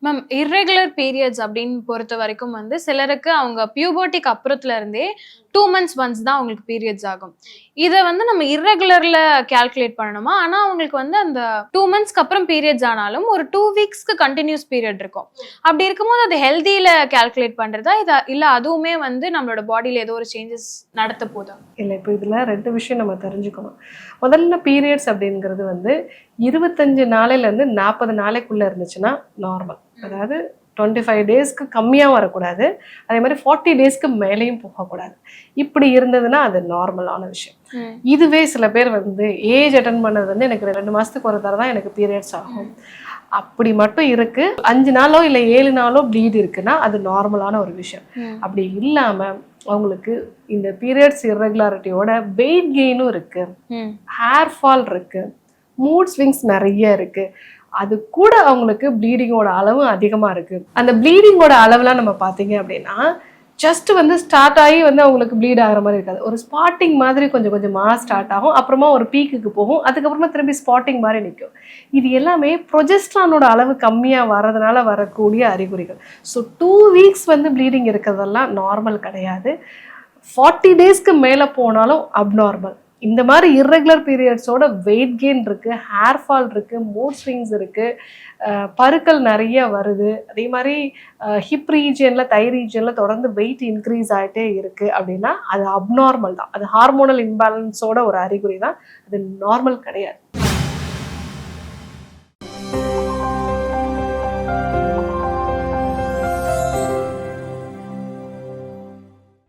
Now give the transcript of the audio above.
Ma'am irregular periods அப்படின்னு பொறுத்த வரைக்கும் வந்து சிலருக்கு அவங்க பியூபர்ட்டிக்கு அப்புறத்துல இருந்தே 2 months ஒன்ஸ் தான் அவங்களுக்கு பீரியட்ஸ் ஆகும். இதை வந்து நம்ம இர்ரெகுலர்ல கால்குலேட் பண்ணணுமா? ஆனா அவங்களுக்கு வந்து அந்த 2 monthsக்கு அப்புறம் பீரியட்ஸ் ஆனாலும் ஒரு 2 weeksக்கு கண்டினியூஸ் பீரியட் இருக்கும். அப்படி இருக்கும்போது அது ஹெல்தியில கால்குலேட் பண்றதா இல்ல அதுவுமே வந்து நம்மளோட பாடியில ஏதோ ஒரு சேஞ்சஸ் நடத்த போதா? இல்லை, இப்போ இதில் 2 விஷயம் நம்ம தெரிஞ்சுக்கணும். முதல்ல பீரியட்ஸ் அப்படிங்கிறது வந்து 25 நாளையிலேருந்து 40 நாளைக்குள்ளே இருந்துச்சுன்னா நார்மல். அதாவது 25 டேஸ்க்கு கம்மியாக வரக்கூடாது, அதே மாதிரி 40 டேஸ்க்கு மேலேயும் போகக்கூடாது. இப்படி இருந்ததுன்னா அது நார்மலான விஷயம். இதுவே சில பேர் வந்து ஏஜ் அட்டன் பண்ணது வந்து எனக்கு 2 மாதத்துக்கு ஒரு தடவை தான் எனக்கு பீரியட்ஸ் ஆகும், அப்படி மட்டும் இருக்கு, 5 நாளோ இல்லை 7 நாளோ ப்ளீட் இருக்குன்னா அது நார்மலான ஒரு விஷயம். அப்படி இல்லாமல் அவங்களுக்கு இந்த பீரியட்ஸ் இர்ரெகுலாரிட்டியோட வெயிட் கெயினும் இருக்கு, ஹேர் ஃபால் இருக்கு, மூட் ஸ்விங்ஸ் நிறைய இருக்கு, அது கூட அவங்களுக்கு ப்ளீடிங்கோட அளவு அதிகமாக இருக்குது. அந்த ப்ளீடிங்கோட அளவுலாம் நம்ம பார்த்தீங்க அப்படின்னா ஜஸ்ட் வந்து ஸ்டார்ட் ஆகி வந்து அவங்களுக்கு ப்ளீட் ஆகிற மாதிரி இருக்காது. ஒரு ஸ்பாட்டிங் மாதிரி கொஞ்சம் கொஞ்சமாக ஸ்டார்ட் ஆகும், அப்புறமா ஒரு பீக்குக்கு போகும், அதுக்கப்புறமா திரும்பி ஸ்பாட்டிங் மாதிரி நிற்கும். இது எல்லாமே ப்ரொஜெஸ்ட்ரானோட அளவு கம்மியாக வரதுனால வரக்கூடிய அறிகுறிகள். ஸோ 2 weeks வந்து ப்ளீடிங் இருக்கிறதெல்லாம் நார்மல் கிடையாது. 40 டேஸ்க்கு மேலே போனாலும் அப்நார்மல். இந்த மாதிரி இர்ரெகுலர் பீரியட்ஸோட வெயிட் கெயின் இருக்குது, ஹேர் ஃபால் இருக்குது, மூட் ஸ்விங்ஸ் இருக்குது, பருக்கள் நிறைய வருது, அதே மாதிரி ஹிப் ரீஜியனில் தை ரீஜியனில் தொடர்ந்து வெயிட் இன்க்ரீஸ் ஆகிட்டே இருக்குது அப்படின்னா அது அப்நார்மல் தான். அது ஹார்மோனல் இம்பேலன்ஸோட ஒரு அறிகுறி தான், அது நார்மல் கிடையாது.